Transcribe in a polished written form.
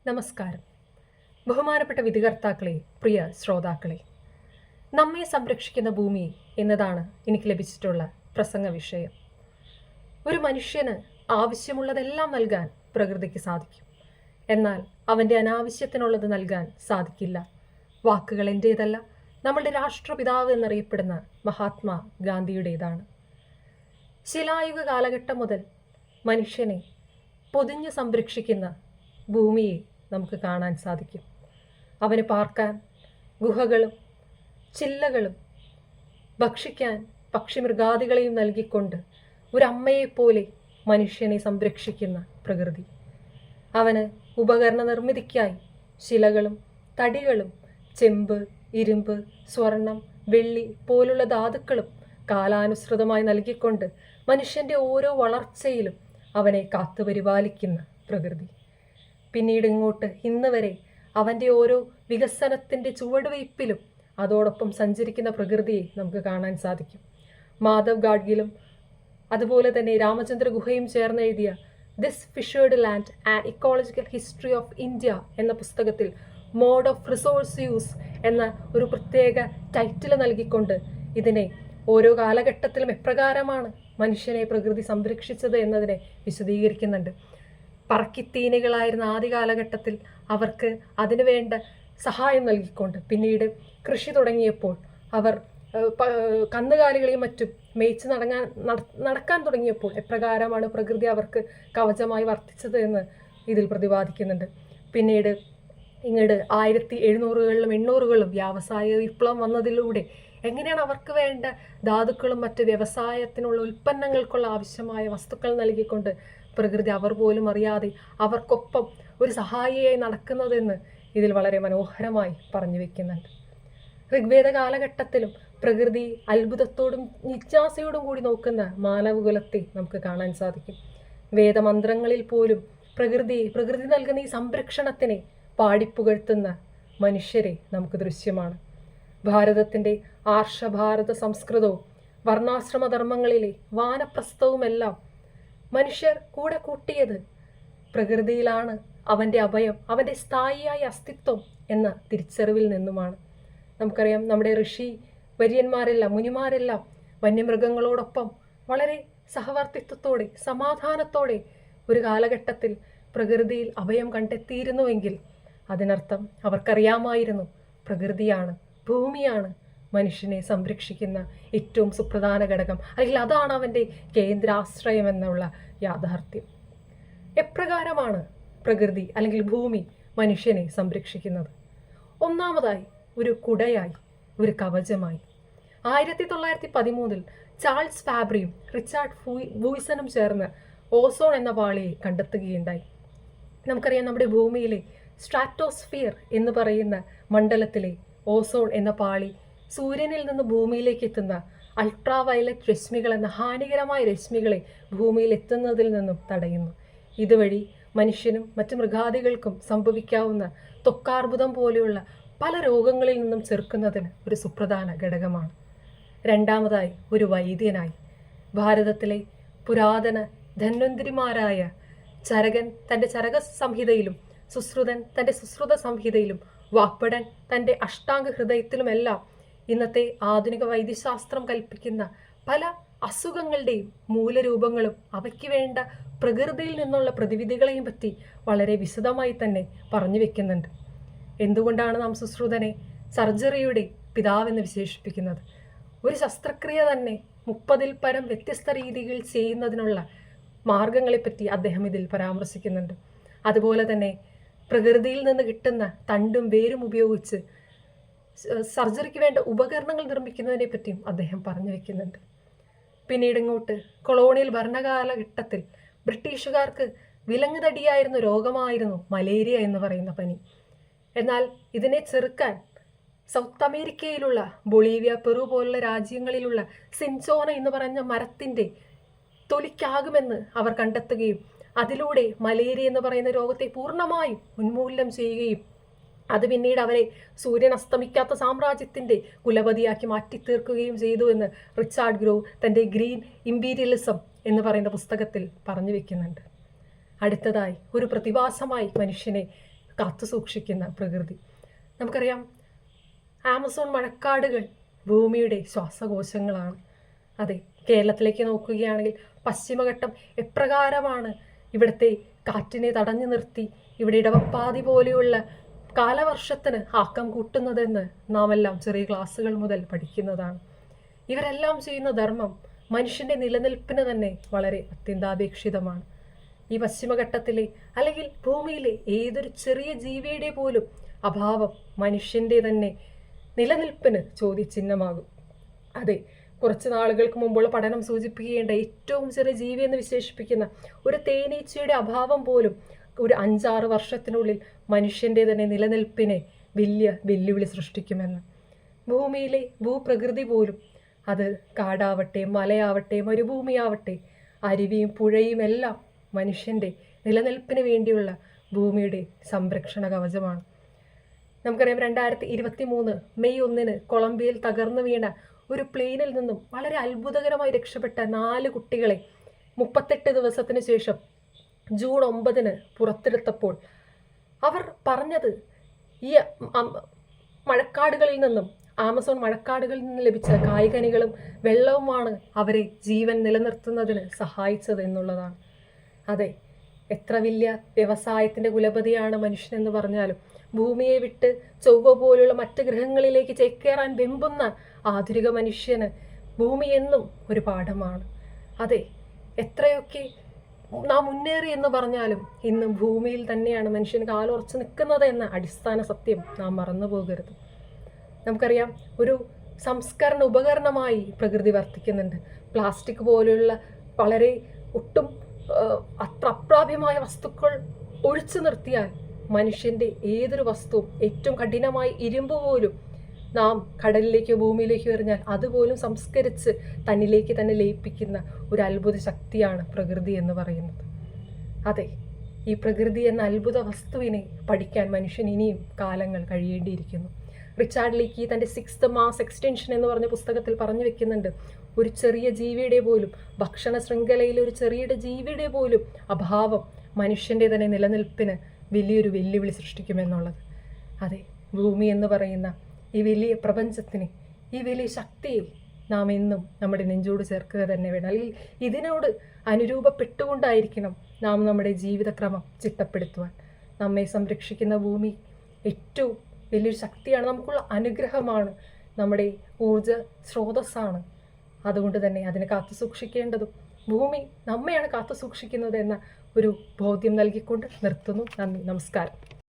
നമസ്കാരം. ബഹുമാനപ്പെട്ട വിധികർത്താക്കളെ, പ്രിയ ശ്രോതാക്കളെ, നമ്മെ സംരക്ഷിക്കുന്ന ഭൂമി എന്നതാണ് എനിക്ക് ലഭിച്ചിട്ടുള്ള പ്രസംഗ വിഷയം. ഒരു മനുഷ്യന് ആവശ്യമുള്ളതെല്ലാം നൽകാൻ പ്രകൃതിക്ക് സാധിക്കും. എന്നാൽ അവൻ്റെ അനാവശ്യത്തിനുള്ളത് നൽകാൻ സാധിക്കില്ല. വാക്കുകൾ എൻ്റേതല്ല, നമ്മളുടെ രാഷ്ട്രപിതാവ് എന്നറിയപ്പെടുന്ന മഹാത്മാ ഗാന്ധിയുടേതാണ്. ശിലായുഗ കാലഘട്ടം മുതൽ മനുഷ്യനെ പൊതിഞ്ഞു സംരക്ഷിക്കുന്ന ഭൂമിയെ നമുക്ക് കാണാൻ സാധിക്കും. അവന് പാർക്കാൻ ഗുഹകളും ചില്ലകളും ഭക്ഷിക്കാൻ പക്ഷിമൃഗാദികളെയും നൽകിക്കൊണ്ട് ഒരമ്മയെപ്പോലെ മനുഷ്യനെ സംരക്ഷിക്കുന്ന പ്രകൃതി. അവന് ഉപകരണ നിർമ്മിതിക്കായി ശിലകളും തടികളും ചെമ്പ്, ഇരുമ്പ്, സ്വർണം, വെള്ളി പോലുള്ള ധാതുക്കളും കാലാനുസൃതമായി നൽകിക്കൊണ്ട് മനുഷ്യൻ്റെ ഓരോ വളർച്ചയിലും അവനെ കാത്തുപരിപാലിക്കുന്ന പ്രകൃതി. പിന്നീട് ഇങ്ങോട്ട് ഇന്ന് വരെ അവൻ്റെ ഓരോ വികസനത്തിൻ്റെ ചുവടുവയ്പ്പിലും അതോടൊപ്പം സഞ്ചരിക്കുന്ന പ്രകൃതിയെ നമുക്ക് കാണാൻ സാധിക്കും. മാധവ് ഗാഡ്ഗിലും അതുപോലെ തന്നെ രാമചന്ദ്ര ഗുഹയും ചേർന്ന് എഴുതിയ this fissured land and ecological history of India എന്ന പുസ്തകത്തിൽ മോഡ് ഓഫ് റിസോഴ്സ് യൂസ് എന്ന ഒരു പ്രത്യേക ടൈറ്റിൽ നൽകിക്കൊണ്ട് ഇതിനെ ഓരോ കാലഘട്ടത്തിലും എപ്രകാരമാണ് മനുഷ്യനെ പ്രകൃതി സംരക്ഷിച്ചത് എന്നതിനെ വിശദീകരിക്കുന്നുണ്ട്. പറക്കിത്തീനികളായിരുന്ന ആദ്യ കാലഘട്ടത്തിൽ അവർക്ക് അതിനു വേണ്ട സഹായം നൽകിക്കൊണ്ട് പിന്നീട് കൃഷി തുടങ്ങിയപ്പോൾ അവർ കന്നുകാലികളെയും മറ്റും മേയിച്ച് നടക്കാൻ തുടങ്ങിയപ്പോൾ എപ്രകാരമാണ് പ്രകൃതി അവർക്ക് കവചമായി വർത്തിച്ചത് എന്ന് ഇതിൽ പ്രതിപാദിക്കുന്നുണ്ട്. പിന്നീട് ഇങ്ങോട്ട് 1700കളിലും 800കളിലും വ്യാവസായിക വിപ്ലവം വന്നതിലൂടെ എങ്ങനെയാണ് അവർക്ക് വേണ്ട ധാതുക്കളും മറ്റ് വ്യവസായത്തിനുള്ള ഉൽപ്പന്നങ്ങൾക്കുള്ള ആവശ്യമായ വസ്തുക്കൾ നൽകിക്കൊണ്ട് പ്രകൃതി അവർ പോലും അറിയാതെ അവർക്കൊപ്പം ഒരു സഹായിയായി നടക്കുന്നതെന്ന് ഇതിൽ വളരെ മനോഹരമായി പറഞ്ഞു വെക്കുന്നുണ്ട്. ഋഗ്വേദ കാലഘട്ടത്തിലും പ്രകൃതി അത്ഭുതത്തോടും ജിജ്ഞാസയോടും കൂടി നോക്കുന്ന മാനവകുലത്തെ നമുക്ക് കാണാൻ സാധിക്കും. വേദമന്ത്രങ്ങളിൽ പോലും പ്രകൃതി നൽകുന്ന ഈ സംരക്ഷണത്തിനെ പാടിപ്പുകഴ്ത്തുന്ന മനുഷ്യരെ നമുക്ക് ദൃശ്യമാണ്. ഭാരതത്തിൻ്റെ ആർഷഭാരത സംസ്കൃതവും വർണ്ണാശ്രമധർമ്മങ്ങളിലെ വാനപ്രസ്ഥവുമെല്ലാം മനുഷ്യർ കൂടെ കൂട്ടിയത് പ്രകൃതിയിലാണ് അവൻ്റെ അഭയം, അവൻ്റെ സ്ഥായിയായ അസ്തിത്വം എന്ന തിരിച്ചറിവിൽ നിന്നുമാണ്. നമുക്കറിയാം, നമ്മുടെ ഋഷി വര്യന്മാരെല്ലാം മുനിമാരെല്ലാം വന്യമൃഗങ്ങളോടൊപ്പം വളരെ സഹവർത്തിത്വത്തോടെ സമാധാനത്തോടെ ഒരു കാലഘട്ടത്തിൽ പ്രകൃതിയിൽ അഭയം കണ്ടെത്തിയിരുന്നുവെങ്കിൽ അതിനർത്ഥം അവർക്കറിയാമായിരുന്നു പ്രകൃതിയാണ്, ഭൂമിയാണ് മനുഷ്യനെ സംരക്ഷിക്കുന്ന ഏറ്റവും സുപ്രധാന ഘടകം, അല്ലെങ്കിൽ അതാണ് അവൻ്റെ കേന്ദ്രാശ്രയം എന്നുള്ള യാഥാർത്ഥ്യം. എപ്രകാരമാണ് പ്രകൃതി അല്ലെങ്കിൽ ഭൂമി മനുഷ്യനെ സംരക്ഷിക്കുന്നത്? ഒന്നാമതായി ഒരു കുടയായി, ഒരു കവചമായി. 1913 ചാൾസ് ഫാബ്രിയും റിച്ചാർഡ് ബൂയ്സണും ചേർന്ന് ഓസോൺ എന്ന പാളിയെ കണ്ടെത്തുകയുണ്ടായി. നമുക്കറിയാം, നമ്മുടെ ഭൂമിയിലെ സ്ട്രാറ്റോസ്ഫിയർ എന്ന് പറയുന്ന മണ്ഡലത്തിലെ ഓസോൺ എന്ന പാളി സൂര്യനിൽ നിന്ന് ഭൂമിയിലേക്ക് എത്തുന്ന അൾട്രാ വയലറ്റ് രശ്മികൾ എന്ന ഹാനികരമായ രശ്മികളെ ഭൂമിയിൽ എത്തുന്നതിൽ നിന്നും തടയുന്നു. ഇതുവഴി മനുഷ്യനും മറ്റു മൃഗാദികൾക്കും സംഭവിക്കാവുന്ന ത്വക്കാർബുദം പോലെയുള്ള പല രോഗങ്ങളിൽ നിന്നും ചെറുക്കുന്നതിന് ഒരു സുപ്രധാന ഘടകമാണ്. രണ്ടാമതായി ഒരു വൈദ്യനായി. ഭാരതത്തിലെ പുരാതന ധന്വന്തരിമാരായ ചരകൻ തൻ്റെ ചരക സംഹിതയിലും സുശ്രുതൻ തൻ്റെ സുശ്രുത സംഹിതയിലും വാഗ്ഭടൻ തൻ്റെ അഷ്ടാംഗ ഹൃദയത്തിലുമെല്ലാം ഇന്നത്തെ ആധുനിക വൈദ്യശാസ്ത്രം കൽപ്പിക്കുന്ന പല അസുഖങ്ങളുടെയും മൂലരൂപങ്ങളും അവയ്ക്ക് വേണ്ട പ്രകൃതിയിൽ നിന്നുള്ള പ്രതിവിധികളെയും പറ്റി വളരെ വിശദമായി തന്നെ പറഞ്ഞു വെക്കുന്നുണ്ട്. എന്തുകൊണ്ടാണ് നാം സുശ്രുതനെ സർജറിയുടെ പിതാവെന്ന് വിശേഷിപ്പിക്കുന്നത്? ഒരു ശസ്ത്രക്രിയ തന്നെ 30ൽ പരം വ്യത്യസ്ത രീതികൾ ചെയ്യുന്നതിനുള്ള മാർഗങ്ങളെപ്പറ്റി അദ്ദേഹം ഇതിൽ പരാമർശിക്കുന്നുണ്ട്. അതുപോലെ തന്നെ പ്രകൃതിയിൽ നിന്ന് കിട്ടുന്ന തണ്ടും വേരും ഉപയോഗിച്ച് സർജറിക്ക് വേണ്ട ഉപകരണങ്ങൾ നിർമ്മിക്കുന്നതിനെ പറ്റിയും അദ്ദേഹം പറഞ്ഞു വെക്കുന്നുണ്ട്. പിന്നീട് ഇങ്ങോട്ട് കൊളോണിയൽ ഭരണകാലഘട്ടത്തിൽ ബ്രിട്ടീഷുകാർക്ക് വിലങ്ങുതടിയായിരുന്ന രോഗമായിരുന്നു മലേറിയ എന്ന് പറയുന്ന പനി. എന്നാൽ ഇതിനെ ചെറുക്കാൻ സൗത്ത് അമേരിക്കയിലുള്ള ബൊളീവിയ, പെറു പോലുള്ള രാജ്യങ്ങളിലുള്ള സിൻചോന എന്ന് പറഞ്ഞ മരത്തിൻ്റെ തൊലിക്കാകുമെന്ന് അവർ കണ്ടെത്തുകയും അതിലൂടെ മലേറിയ എന്ന് പറയുന്ന രോഗത്തെ പൂർണ്ണമായും ഉന്മൂലനം ചെയ്യുകയും അത് പിന്നീട് അവരെ സൂര്യൻ അസ്തമിക്കാത്ത സാമ്രാജ്യത്തിൻ്റെ കുലപതിയാക്കി മാറ്റിത്തീർക്കുകയും ചെയ്തു എന്ന് റിച്ചാർഡ് ഗ്രോവ് തൻ്റെ ഗ്രീൻ ഇമ്പീരിയലിസം എന്ന് പറയുന്ന പുസ്തകത്തിൽ പറഞ്ഞു വെക്കുന്നുണ്ട്. അടുത്തതായി ഒരു പ്രതിഭാസമായി മനുഷ്യനെ കാത്തു സൂക്ഷിക്കുന്ന പ്രകൃതി. നമുക്കറിയാം, ആമസോൺ മഴക്കാടുകൾ ഭൂമിയുടെ ശ്വാസകോശങ്ങളാണ്. അതെ, കേരളത്തിലേക്ക് നോക്കുകയാണെങ്കിൽ പശ്ചിമഘട്ടം എപ്രകാരമാണ് ഇവിടുത്തെ കാറ്റിനെ തടഞ്ഞു നിർത്തി ഇവിടെ ഇടവപ്പാതി പോലെയുള്ള കാലവർഷത്തിന് ആക്കം കൂട്ടുന്നതെന്ന് നാം എല്ലാം ചെറിയ ക്ലാസ്സുകൾ മുതൽ പഠിക്കുന്നതാണ്. ഇവരെല്ലാം ചെയ്യുന്ന ധർമ്മം മനുഷ്യൻ്റെ നിലനിൽപ്പിന് തന്നെ വളരെ അത്യന്താപേക്ഷിതമാണ്. ഈ പശ്ചിമഘട്ടത്തിലെ അല്ലെങ്കിൽ ഭൂമിയിലെ ഏതൊരു ചെറിയ ജീവിയുടെ പോലും അഭാവം മനുഷ്യൻ്റെ തന്നെ നിലനിൽപ്പിന് ചോദ്യചിഹ്നമാകും. അതെ, കുറച്ച് നാളുകൾക്ക് മുമ്പുള്ള പഠനം സൂചിപ്പിക്കേണ്ട ഏറ്റവും ചെറിയ ജീവി എന്ന് വിശേഷിപ്പിക്കുന്ന ഒരു തേനീച്ചയുടെ അഭാവം പോലും ഒരു 5-6 വർഷത്തിനുള്ളിൽ മനുഷ്യൻ്റെ തന്നെ നിലനിൽപ്പിനെ വലിയ വെല്ലുവിളി സൃഷ്ടിക്കുമെന്ന്. ഭൂമിയിലെ ഭൂപ്രകൃതി പോലും, അത് കാടാവട്ടെ, മലയാവട്ടെ, മരുഭൂമിയാവട്ടെ, അരുവിയും പുഴയും എല്ലാം മനുഷ്യൻ്റെ നിലനിൽപ്പിന് വേണ്ടിയുള്ള ഭൂമിയുടെ സംരക്ഷണ കവചമാണ്. നമുക്കറിയാം, 2023 മെയ് 1 കൊളംബിയയിൽ തകർന്നു വീണ ഒരു പ്ലെയിനിൽ നിന്നും വളരെ അത്ഭുതകരമായി രക്ഷപ്പെട്ട 4 കുട്ടികളെ 38 ദിവസത്തിന് ശേഷം ജൂൺ 9 പുറത്തെടുത്തപ്പോൾ അവർ പറഞ്ഞത് ഈ മഴക്കാടുകളിൽ നിന്നും, ആമസോൺ മഴക്കാടുകളിൽ നിന്ന് ലഭിച്ച കായ്കനികളും വെള്ളവുമാണ് അവരെ ജീവൻ നിലനിർത്തുന്നതിന് സഹായിച്ചത് എന്നുള്ളതാണ്. അതെ, എത്ര വലിയ വ്യവസായത്തിൻ്റെ കുലപതിയാണ് മനുഷ്യനെന്ന് പറഞ്ഞാലും ഭൂമിയെ വിട്ട് ചൊവ്വ പോലുള്ള മറ്റ് ഗ്രഹങ്ങളിലേക്ക് ചേക്കേറാൻ വെമ്പുന്ന ആധുനിക മനുഷ്യന് ഭൂമി എന്നും ഒരു പാഠമാണ്. അതെ, എത്രയൊക്കെ നാം മുന്നേറി എന്ന് പറഞ്ഞാലും ഇന്നും ഭൂമിയിൽ തന്നെയാണ് മനുഷ്യൻ കാലുറച്ച് നിൽക്കുന്നത് എന്ന അടിസ്ഥാന സത്യം നാം മറന്നു പോകരുത്. നമുക്കറിയാം, ഒരു സംസ്കരണ ഉപകരണമായി പ്രകൃതി വർത്തിക്കുന്നുണ്ട്. പ്ലാസ്റ്റിക് പോലെയുള്ള വളരെ ഒട്ടും അത്ര അപ്രാപ്യമായ വസ്തുക്കൾ ഒഴിച്ചു നിർത്തിയാൽ മനുഷ്യൻ്റെ ഏതൊരു വസ്തുവും, ഏറ്റവും കഠിനമായ ഇരുമ്പ് പോലും നാം കടലിലേക്കോ ഭൂമിയിലേക്കോ എറിഞ്ഞാൽ അതുപോലും സംസ്കരിച്ച് തന്നിലേക്ക് തന്നെ ലയിപ്പിക്കുന്ന ഒരു അത്ഭുത ശക്തിയാണ് പ്രകൃതി എന്ന് പറയുന്നത്. അതെ, ഈ പ്രകൃതി എന്ന അത്ഭുത വസ്തുവിനെ പഠിക്കാൻ മനുഷ്യൻ ഇനിയും കാലങ്ങൾ കഴിയേണ്ടിയിരിക്കുന്നു. റിച്ചാർഡ് ലീക്കി തൻ്റെ 6th മാസ് എക്സ്റ്റൻഷൻ എന്ന് പറഞ്ഞ പുസ്തകത്തിൽ പറഞ്ഞു വെക്കുന്നുണ്ട്, ഒരു ചെറിയ ജീവിയുടെ പോലും, ഭക്ഷണ ശൃംഖലയിലെ ഒരു ചെറിയ ജീവിയുടെ പോലും അഭാവം മനുഷ്യൻ്റെ തന്നെ നിലനിൽപ്പിന് വലിയൊരു വെല്ലുവിളി സൃഷ്ടിക്കുമെന്നുള്ളത്. അതെ, ഭൂമി എന്ന് പറയുന്ന ഈ വലിയ പ്രപഞ്ചത്തിന്, ഈ വലിയ ശക്തിയെ നാം എന്നും നമ്മുടെ നെഞ്ചോട് ചേർക്കുക തന്നെ വേണം. അല്ലെങ്കിൽ ഇതിനോട് അനുരൂപപ്പെട്ടുകൊണ്ടായിരിക്കണം നാം നമ്മുടെ ജീവിതക്രമം ചിട്ടപ്പെടുത്തുവാൻ. നമ്മെ സംരക്ഷിക്കുന്ന ഭൂമി ഏറ്റവും വലിയൊരു ശക്തിയാണ്, നമുക്കുള്ള അനുഗ്രഹമാണ്, നമ്മുടെ ഊർജ സ്രോതസ്സാണ്. അതുകൊണ്ട് തന്നെ അതിനെ കാത്തു സൂക്ഷിക്കേണ്ടതും ഭൂമി നമ്മയാണ് കാത്തു സൂക്ഷിക്കുന്നത് എന്ന ഒരു ബോധ്യം നൽകിക്കൊണ്ട് നിർത്തുന്നു. നന്ദി, നമസ്കാരം.